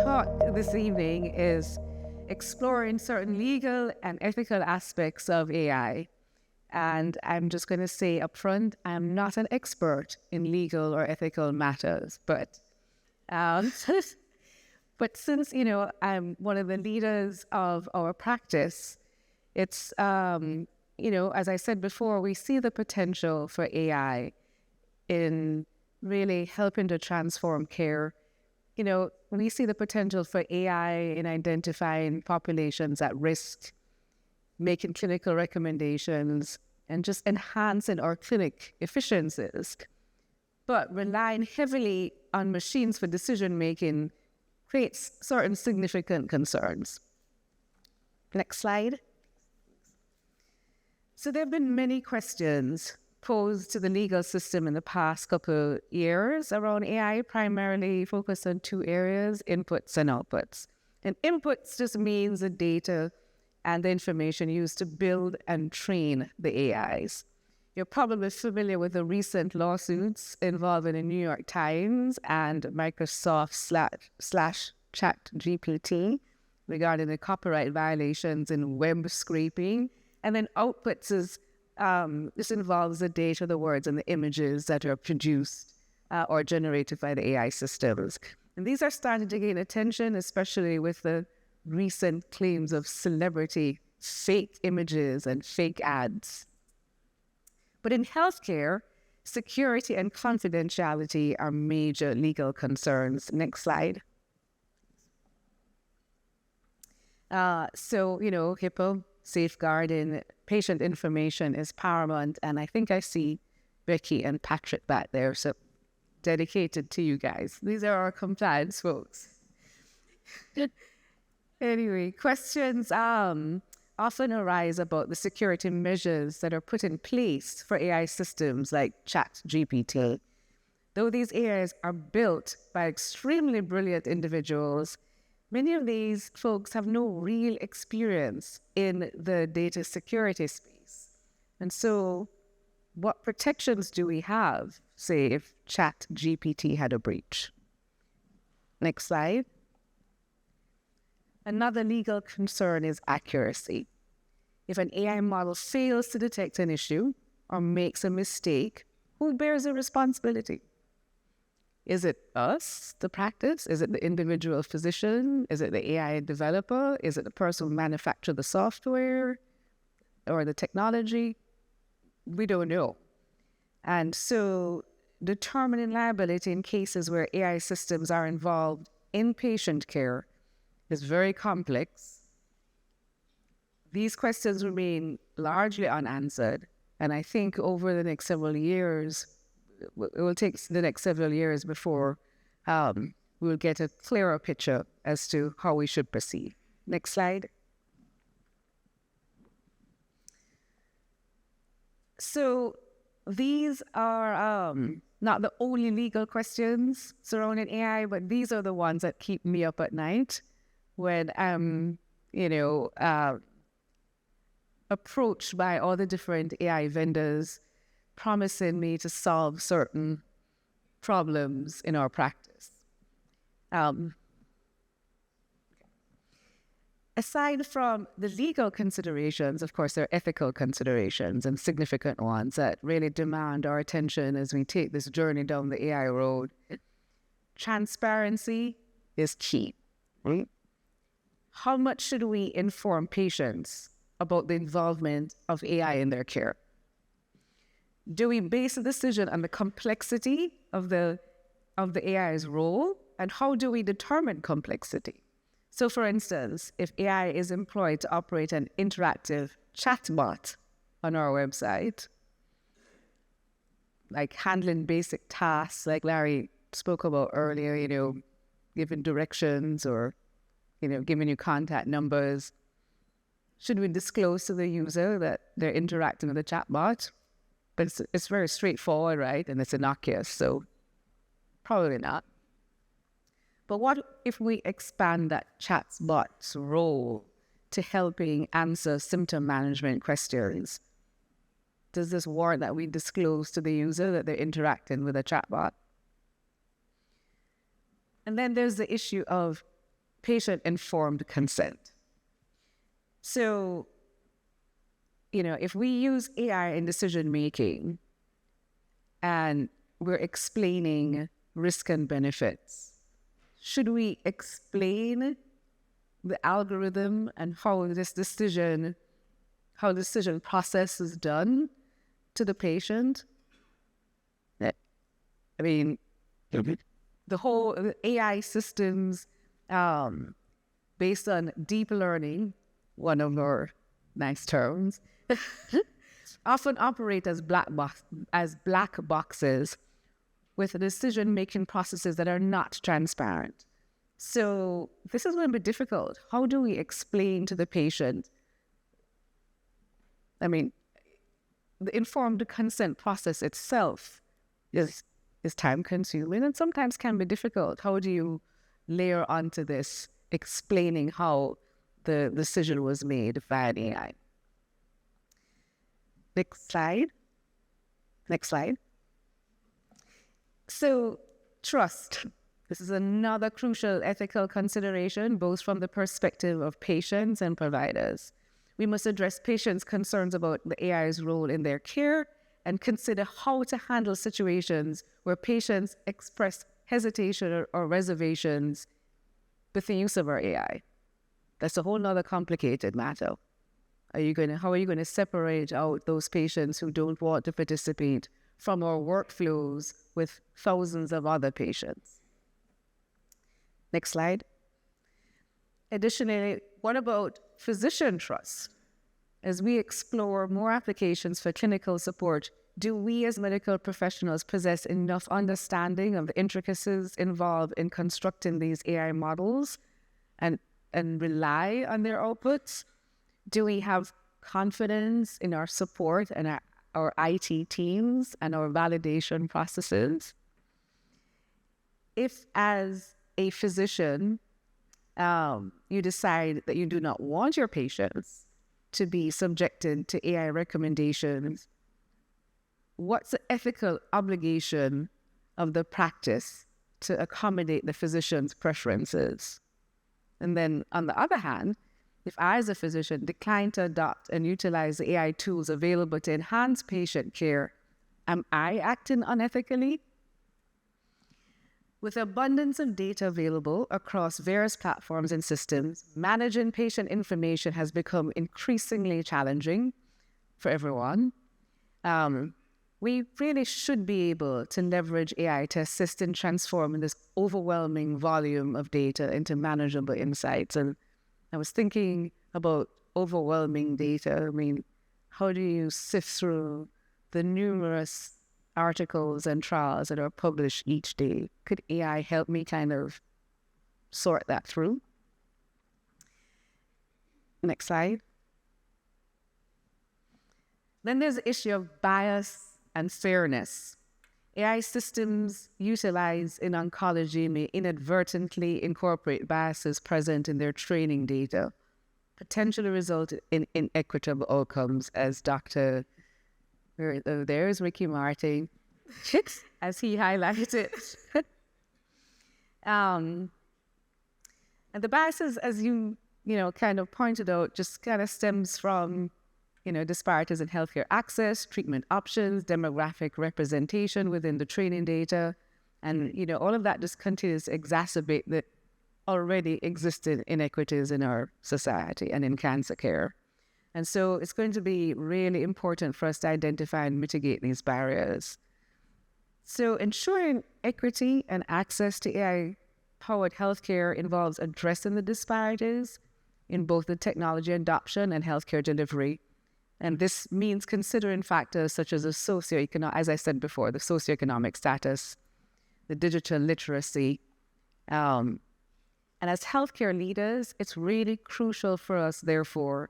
talk this evening is exploring certain legal and ethical aspects of AI. And I'm just going to say up front, I'm not an expert in legal or ethical matters, but but since, I'm one of the leaders of our practice, it's, as I said before, we see the potential for AI in really helping to transform care. We see the potential for AI in identifying populations at risk, making clinical recommendations, and just enhancing our clinic efficiencies. But relying heavily on machines for decision-making creates certain significant concerns. Next slide. So there have been many questions posed to the legal system in the past couple of years around AI, primarily focused on two areas, inputs and outputs. And inputs just means the data and the information used to build and train the AIs. You're probably familiar with the recent lawsuits involving the New York Times and Microsoft slash ChatGPT regarding the copyright violations in web scraping. And then outputs is, this involves the data, the words, and the images that are produced or generated by the AI systems. And these are starting to gain attention, especially with the recent claims of celebrity fake images and fake ads. But in healthcare, security and confidentiality are major legal concerns. Next slide. HIPAA, safeguarding patient information is paramount. And I think I see Becky and Patrick back there, so dedicated to you guys. These are our compliance folks. Anyway, questions often arise about the security measures that are put in place for AI systems like ChatGPT. Though these AIs are built by extremely brilliant individuals, many of these folks have no real experience in the data security space. And so what protections do we have, say, if ChatGPT had a breach? Next slide. Another legal concern is accuracy. If an AI model fails to detect an issue or makes a mistake, who bears the responsibility? Is it us, the practice? Is it the individual physician? Is it the AI developer? Is it the person who manufactured the software or the technology? We don't know. And so determining liability in cases where AI systems are involved in patient care is very complex. These questions remain largely unanswered. And I think over the next several years, it will take the next several years before we'll get a clearer picture as to how we should proceed. Next slide. So these are not the only legal questions surrounding AI, but these are the ones that keep me up at night when I'm, approached by all the different AI vendors promising me to solve certain problems in our practice. Aside from the legal considerations, of course, there are ethical considerations and significant ones that really demand our attention as we take this journey down the AI road. Transparency is key, right? How much should we inform patients about the involvement of AI in their care? Do we base a decision on the complexity of the AI's role, and how do we determine complexity? So, for instance, if AI is employed to operate an interactive chatbot on our website, like handling basic tasks, like Larry spoke about earlier, giving directions or, giving you contact numbers, should we disclose to the user that they're interacting with a chatbot? But it's very straightforward, right? And it's innocuous, so probably not. But what if we expand that chatbot's role to helping answer symptom management questions? Does this warrant that we disclose to the user that they're interacting with a chatbot? And then there's the issue of patient-informed consent. So, if we use AI in decision-making and we're explaining risk and benefits, should we explain the algorithm and how the decision process is done to the patient? I mean, the whole AI systems based on deep learning, one of our nice terms, often operate as black boxes with decision-making processes that are not transparent. So this is going to be difficult. How do we explain to the patient? I mean, the informed consent process itself is time-consuming and sometimes can be difficult. How do you layer onto this, explaining how the decision was made via AI? Next slide. So, trust. This is another crucial ethical consideration, both from the perspective of patients and providers. We must address patients' concerns about the AI's role in their care and consider how to handle situations where patients express hesitation or reservations with the use of our AI. That's a whole nother complicated matter. How are you going to separate out those patients who don't want to participate from our workflows with thousands of other patients? Next slide. Additionally, what about physician trust? As we explore more applications for clinical support, do we as medical professionals possess enough understanding of the intricacies involved in constructing these AI models and rely on their outputs? Do we have confidence in our support and our IT teams and our validation processes? If, as a physician, you decide that you do not want your patients to be subjected to AI recommendations, what's the ethical obligation of the practice to accommodate the physician's preferences? And then, on the other hand, if I, as a physician, decline to adopt and utilize the AI tools available to enhance patient care, am I acting unethically? With abundance of data available across various platforms and systems, managing patient information has become increasingly challenging for everyone. We really should be able to leverage AI to assist in transforming this overwhelming volume of data into manageable insights. And I was thinking about overwhelming data. I mean, how do you sift through the numerous articles and trials that are published each day? Could AI help me kind of sort that through? Next slide. Then there's the issue of bias and fairness. AI systems utilized in oncology may inadvertently incorporate biases present in their training data, potentially result in inequitable outcomes, as there's Ricky Martin, as he highlighted. And the biases, as you kind of pointed out, just kind of stems from disparities in healthcare access, treatment options, demographic representation within the training data, and all of that just continues to exacerbate the already existing inequities in our society and in cancer care. And so it's going to be really important for us to identify and mitigate these barriers. So ensuring equity and access to AI-powered healthcare involves addressing the disparities in both the technology adoption and healthcare delivery. And this means considering factors such as as I said before, the socioeconomic status, the digital literacy. And as healthcare leaders, it's really crucial for us, therefore,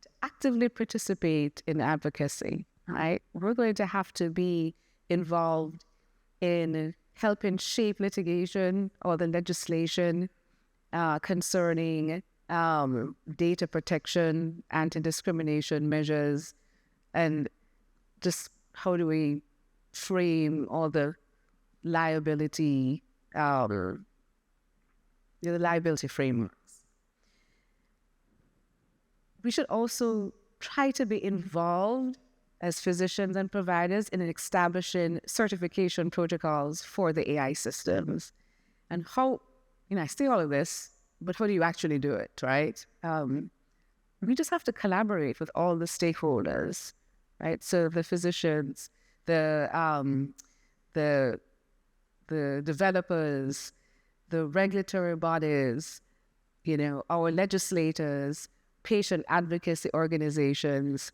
to actively participate in advocacy, right? We're going to have to be involved in helping shape litigation or the legislation concerning data protection, anti-discrimination measures, and just how do we frame all the liability, the liability frameworks. we should also try to be involved as physicians and providers in establishing certification protocols for the AI systems. And how, I say all of this, but how do you actually do it, right? We just have to collaborate with all the stakeholders, right? So the physicians, the developers, the regulatory bodies, our legislators, patient advocacy organizations.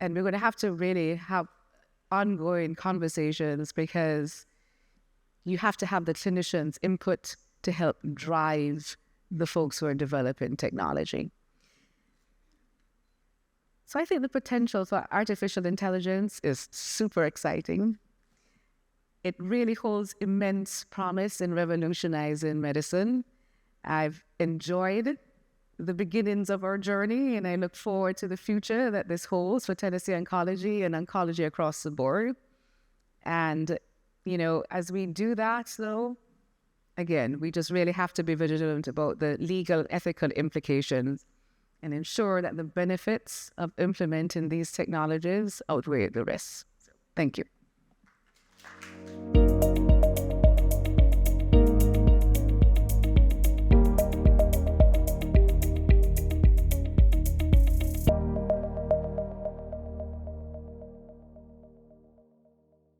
And we're going to have to really have ongoing conversations, because you have to have the clinicians' input to help drive the folks who are developing technology. So I think the potential for artificial intelligence is super exciting. It really holds immense promise in revolutionizing medicine. I've enjoyed the beginnings of our journey, and I look forward to the future that this holds for Tennessee Oncology and oncology across the board. And, as we do that, though, again, we just really have to be vigilant about the legal, ethical implications and ensure that the benefits of implementing these technologies outweigh the risks. So, thank you.